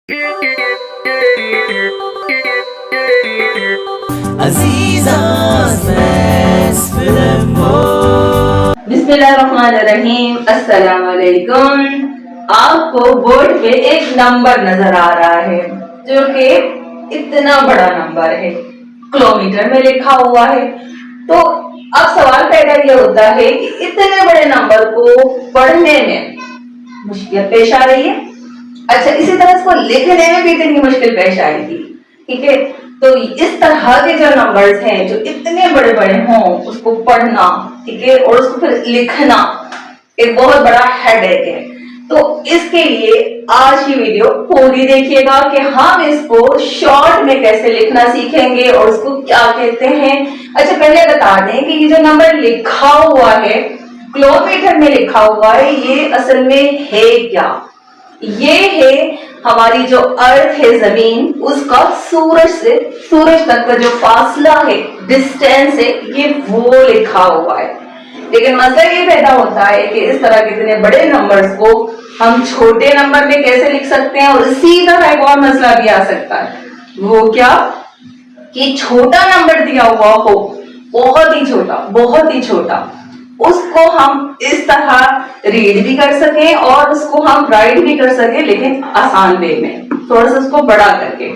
बिस्मिल्लाहिर्रहमानिर्रहीम। अस्सलाम वालेकुम। आपको बोर्ड पे एक नंबर नजर आ रहा है जो कि इतना बड़ा नंबर है, किलोमीटर में लिखा हुआ है। तो अब सवाल पैदा ये होता है कि इतने बड़े नंबर को पढ़ने में मुश्किल पेश आ रही है। अच्छा, इसी तरह इसको लिखने में भी इतनी मुश्किल पेश आएगी। ठीक है, तो इस तरह के जो नंबर्स हैं जो इतने बड़े बड़े हों उसको पढ़ना, ठीक है, और उसको फिर लिखना एक बहुत बड़ा हेडेक है। तो इसके लिए आज की वीडियो पूरी देखिएगा कि हम इसको शॉर्ट में कैसे लिखना सीखेंगे और उसको क्या कहते हैं। अच्छा, पहले बता दें कि ये जो नंबर लिखा हुआ है, किलोमीटर में लिखा हुआ है, ये असल में है क्या? ये है हमारी जो अर्थ है, जमीन, उसका सूरज तक का जो फासला है, डिस्टेंस है, ये वो लिखा हुआ है। लेकिन मसला ये पैदा होता है कि इस तरह के इतने बड़े नंबर्स को हम छोटे नंबर में कैसे लिख सकते हैं। और इसी तरह एक और मसला भी आ सकता है, वो क्या कि छोटा नंबर दिया हुआ हो, बहुत ही छोटा, उसको हम इस तरह रीड भी कर सकें और उसको हम राइट भी कर सकें, लेकिन आसान वे में, थोड़ा सा उसको बड़ा करके।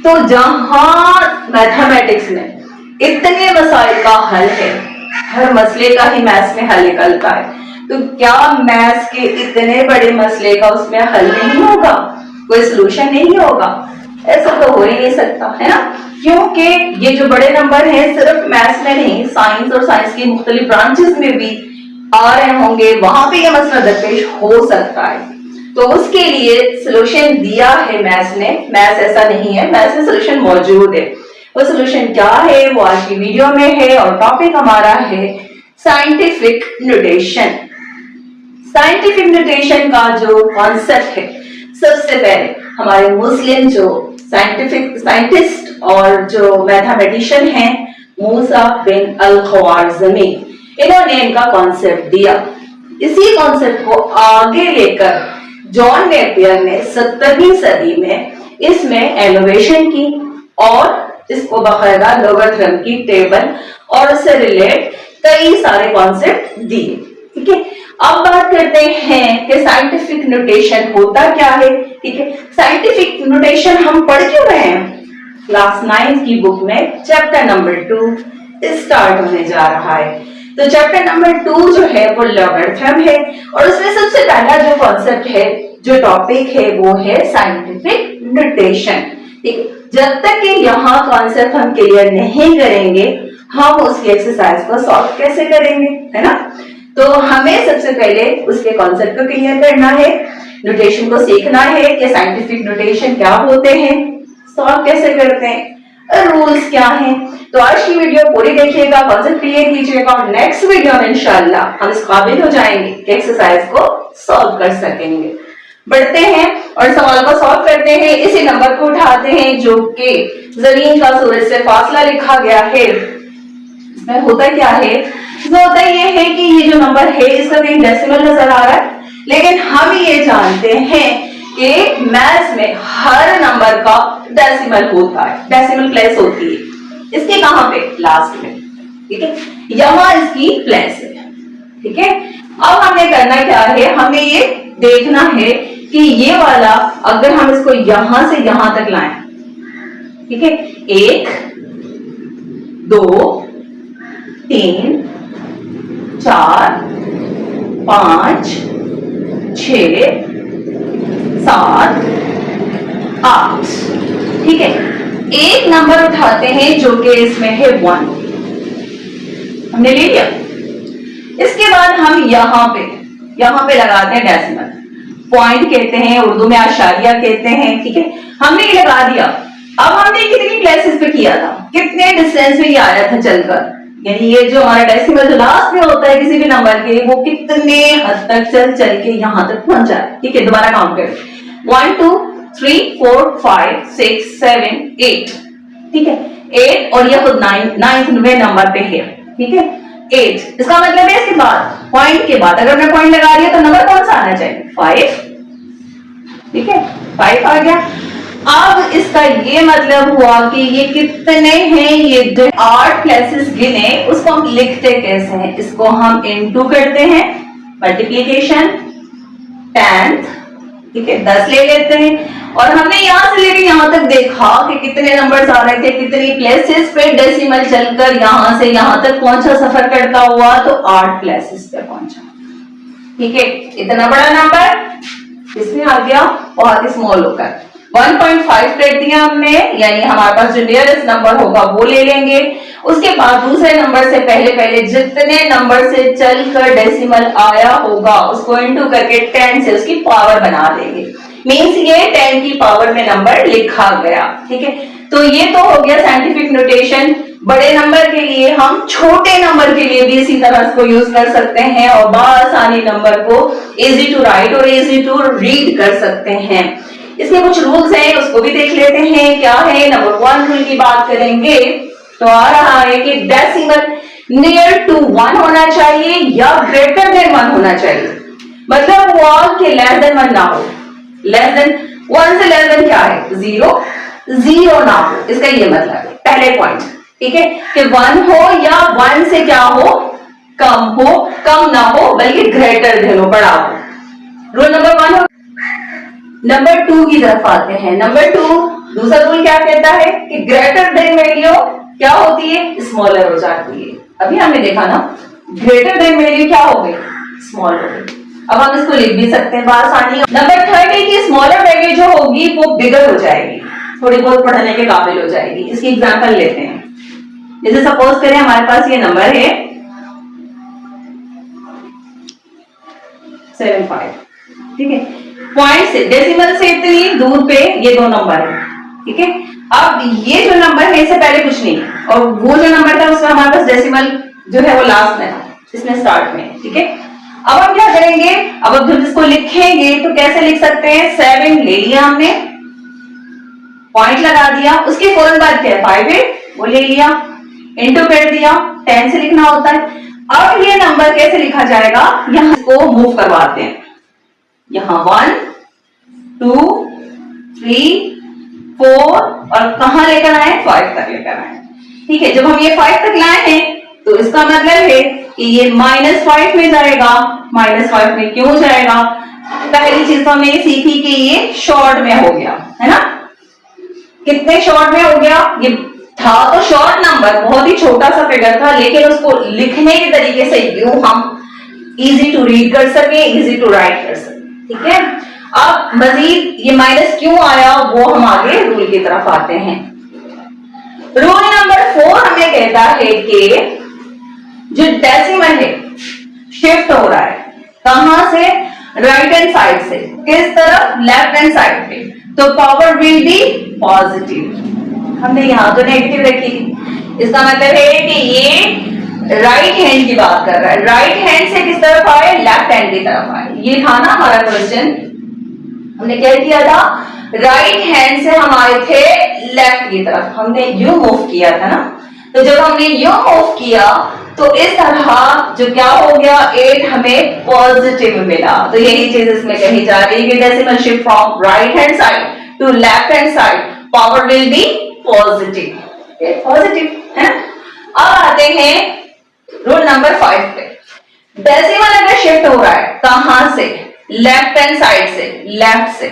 तो जहां मैथमेटिक्स में इतने मसाइल का हल है, हर मसले का ही मैथ्स में हल निकलता है, तो क्या मैथ्स के इतने बड़े मसले का उसमें हल नहीं होगा, कोई सोल्यूशन नहीं होगा? ऐसा तो हो ही नहीं सकता, है ना? क्योंकि ये जो बड़े नंबर हैं सिर्फ मैथ्स में नहीं, साइंस और साइंस की मुख्तलिफ ब्रांचेस में भी आ रहे होंगे, वहां पे ये मसला दरपेश हो सकता है। तो उसके लिए सोल्यूशन दिया है मैथ्स ने। मैथ्स ऐसा नहीं है, मैथ्स में सोल्यूशन मौजूद है। वो सोल्यूशन क्या है वो आज की वीडियो में है और टॉपिक हमारा है साइंटिफिक नोटेशन। साइंटिफिक नोटेशन का जो कॉन्सेप्ट है, सबसे पहले हमारे मुस्लिम जो साइंटिस्ट और जो मैथमेटिशियन हैं, मूसा बिन अल ख्वारिज़मी, इन्होंने इनका कॉन्सेप्ट दिया। इसी कॉन्सेप्ट को आगे लेकर जॉन नेपियर ने 17वीं सदी में इसमें इनोवेशन की और इसको बाकायदा लोगरिथम की टेबल और उससे रिलेट कई सारे कॉन्सेप्ट दिए। ठीक है, अब बात करते हैं कि साइंटिफिक नोटेशन होता क्या है। ठीक है, साइंटिफिक नोटेशन हम पढ़ क्यों रहे हैं? क्लास 9 की बुक में चैप्टर नंबर 2 स्टार्ट होने जा रहा है। तो चैप्टर नंबर 2 जो है वो लॉगरिथम है और उसमें सबसे पहला जो कॉन्सेप्ट है, जो टॉपिक है, वो है साइंटिफिक नोटेशन। ठीक, जब तक कि यहाँ कॉन्सेप्ट हम क्लियर नहीं करेंगे, हम उसकी एक्सरसाइज को सॉल्व कैसे करेंगे, है ना? तो हमें सबसे पहले उसके कॉन्सेप्ट को क्लियर करना है, नोटेशन को सीखना है कि साइंटिफिक नोटेशन क्या होते हैं, सॉल्व कैसे करते हैं, रूल्स क्या हैं। तो आज की वीडियो पूरी देखिएगा, कॉन्सेप्ट क्लियर कीजिएगा और नेक्स्ट वीडियो में इंशाल्लाह हम इस काबिल हो जाएंगे कि एक्सरसाइज को सॉल्व कर सकेंगे। बढ़ते हैं और सवाल को सॉल्व करते हैं। इसी नंबर को उठाते हैं जो कि जमीन का सूरज से फासला लिखा गया है। इसमें होता क्या है? इसमें होता ये है कि ये जो नंबर है इसका कहीं डेसिमल नजर आ रहा है, लेकिन हम ये जानते हैं कि मैथ्स में हर नंबर का डेसिमल होता है, डेसिमल प्लेस होती है। इसके कहां पे? लास्ट में। ठीक है, यहां इसकी प्लेस है। ठीक है, अब हमें करना क्या है, हमें ये देखना है कि ये वाला अगर हम इसको यहां से यहां तक लाएं, ठीक है, 1 2 3 4 5 6 7 8। ठीक है, एक नंबर उठाते हैं जो कि इसमें है 1, हमने ले लिया। इसके बाद हम यहाँ पे लगाते हैं डेसिमल, पॉइंट कहते हैं, उर्दू में आशारिया कहते हैं। ठीक है, हमने ये लगा दिया। अब हमने कितनी प्लेसेस पे किया था, कितने डिस्टेंस में ये आया था चलकर, यानी ये जो हमारा डेसिमल जो लास्ट में होता है किसी भी नंबर के, वो कितने हद तक चल के यहां तक पहुंचा है। ठीक है, दोबारा काउंट करें, 1 2 3 4 5 6 7 8। ठीक है, 8 और ये खुद 9वें नंबर पे है। ठीक है, 8, इसका मतलब है इसके बाद, पॉइंट के बाद अगर मैं पॉइंट लगा रही हूं तो नंबर कौन सा आना चाहिए? 5 ठीक है, 5 आ गया। अब इसका ये मतलब हुआ कि ये कितने हैं, ये 8 प्लेसेस गिने, उसको हम लिखते कैसे हैं? इसको हम इनटू करते हैं, मल्टीप्लीकेशन 10, ठीक है, 10 ले लेते हैं। और हमने यहां से लेकर यहां तक देखा कि कितने नंबर्स आ रहे थे, कितनी प्लेसेस पे डेसिमल चलकर यहां से यहां तक पहुंचा सफर करता हुआ, तो 8 प्लेसेस पे पहुंचा। ठीक है, इतना बड़ा नंबर इसमें आ गया, बहुत स्मॉल होकर 1.5 कर दिया हमने, यानी हमारे पास जो नियरेस्ट नंबर होगा वो ले लेंगे। उसके बाद दूसरे नंबर से पहले पहले जितने नंबर से चलकर डेसिमल आया होगा उसको इनटू करके 10 से उसकी पावर बना देंगे। मींस ये 10 की पावर में नंबर लिखा गया। ठीक है, तो ये तो हो गया साइंटिफिक नोटेशन। बड़े नंबर के लिए हम छोटे नंबर के लिए भी इसी तरह इसको यूज कर सकते हैं और बआसानी नंबर को इजी टू राइट और इजी टू रीड कर सकते हैं। इसमें कुछ रूल्स हैं, उसको भी देख लेते हैं क्या है। नंबर 1 रूल की बात करेंगे तो आ रहा है कि डेसिमल नियर टू 1 होना चाहिए या ग्रेटर देन 1 होना चाहिए। मतलब हुआ कि लेस देन 1 ना हो, लेस देन 1 से लेस देन क्या है 0, 0 ना हो, इसका ये मतलब है पहले पॉइंट। ठीक है, कि 1 हो या 1 से क्या हो, कम ना हो, बल्कि ग्रेटर देन हो, बड़ा हो। रूल नंबर 1 हो। नंबर 2 की तरफ आते हैं। नंबर 2 दूसरा रूल क्या कहता है कि ग्रेटर देन वैल्यू क्या होती है, स्मॉलर हो जाती है। अभी हमने देखा ना, ग्रेटर देन वैल्यू क्या हो गई, स्मॉल हो गई। अब हम इसको लिख भी सकते हैं बआसानी। नंबर 3 है कि स्मॉलर वैल्यू जो होगी वो बिगर हो जाएगी, थोड़ी बहुत पढ़ने के काबिल हो जाएगी। इसकी एग्जांपल लेते हैं। जैसे सपोज करें हमारे पास ये नंबर है 75, ठीक है, पॉइंट से डेसिमल से इतनी दूर पे ये 2 नंबर है। ठीक है, अब ये जो नंबर है इससे पहले कुछ नहीं, और वो जो नंबर था उसमें हमारे पास डेसिमल जो है वो लास्ट में था, इसमें स्टार्ट में। ठीक है, अब हम क्या करेंगे, अब जब इसको लिखेंगे तो कैसे लिख सकते हैं, 7 ले लिया हमने, पॉइंट लगा दिया, उसके फौरन बाद क्या है 5 है, वो ले लिया, इंटू कर दिया, 10 से लिखना होता है। अब ये नंबर कैसे लिखा जाएगा, यहां इसको मूव करवाते हैं, यहां 1 2 3 4 और कहां लेकर आए, 5 तक लेकर आए। ठीक है, जब हम ये 5 तक लाए हैं तो इसका मतलब है कि ये -5 में जाएगा। -5 में क्यों जाएगा, पहली चीज तो हमने ये सीखी कि ये शॉर्ट में हो गया है ना। कितने शॉर्ट में हो गया, ये था तो शॉर्ट नंबर, बहुत ही छोटा सा फिगर था, लेकिन उसको लिखने के तरीके से यूं हम इजी टू रीड कर सके, इजी टू राइट कर सके। ठीक है, अब मजीद ये माइनस क्यों आया वो हम आगे रूल की तरफ आते हैं। रूल नंबर 4 हमें कहता है कि जो डेसिमल है शिफ्ट हो रहा है, कहां से, राइट हैंड साइड से, किस तरफ, लेफ्ट हैंड साइड पे, तो पावर विल बी पॉजिटिव। हमने यहां तो नेगेटिव रखी, इसका मतलब है कि ये राइट हैंड की बात कर रहा है, राइट हैंड से किस तरफ आए, लेफ्ट हैंड की तरफ आए। ये था ना हमारा क्वेश्चन, हमने क्या किया था, राइट हैंड से हम आए थे लेफ्ट की तरफ, हमने यू मूव किया था ना। तो जब हमने यू मूव किया तो इस तरह जो क्या हो गया, 8 हमें पॉजिटिव मिला। तो यही चीज इसमें कही जा रही है कि decimal shift from right hand side to left hand side, power will be positive, positive है ना। अब आते हैं रूल नंबर 5 पे। डेसिमल अगर शिफ्ट हो रहा है कहां से, लेफ्ट हैंड साइड से, लेफ्ट से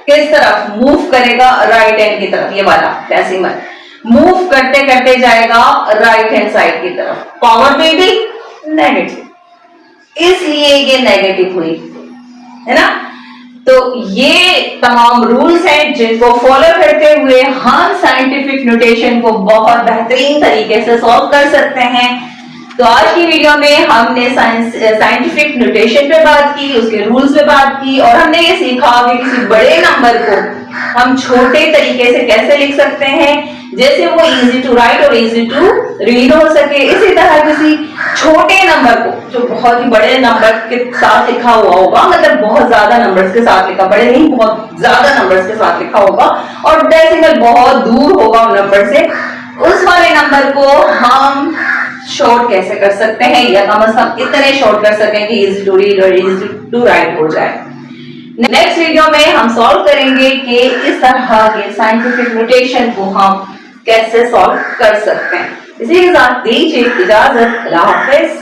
किस तरफ मूव करेगा, राइट हैंड की तरफ। ये वाला डेसिमल मूव करते करते जाएगा राइट हैंड साइड की तरफ, पावर में भी नेगेटिव, इसलिए ये नेगेटिव हुई है ना। तो ये तमाम रूल्स हैं जिनको फॉलो करते हुए हम साइंटिफिक नोटेशन को बहुत बेहतरीन तरीके से सॉल्व कर सकते हैं। तो आज की वीडियो में हमने साइंटिफिक नोटेशन पे बात की, उसके रूल्स पे बात की, और हमने ये सीखा कि किसी बड़े नंबर को हम छोटे तरीके से कैसे लिख सकते हैं, जैसे वो इजी टू राइट और इजी टू रीड हो सके। इसी तरह किसी छोटे नंबर को जो बहुत ही बड़े नंबर के साथ लिखा हुआ होगा, मतलब बहुत ज्यादा नंबर्स के साथ लिखा, बड़े नहीं बहुत ज्यादा नंबर्स के साथ लिखा होगा, और डेसिमल बहुत दूर होगा उन नंबर से, उस वाले नंबर को हम शॉर्ट कैसे कर सकते हैं, या कम से कम इतने शॉर्ट कर सकें कि इजी टू रीड और इजी टू राइट हो जाए। नेक्स्ट वीडियो में हम सॉल्व करेंगे कि इस तरह के साइंटिफिक नोटेशन को हम कैसे सॉल्व कर सकते हैं। इसी के साथ दीजिए इजाजत। अल्लाह हाफिज।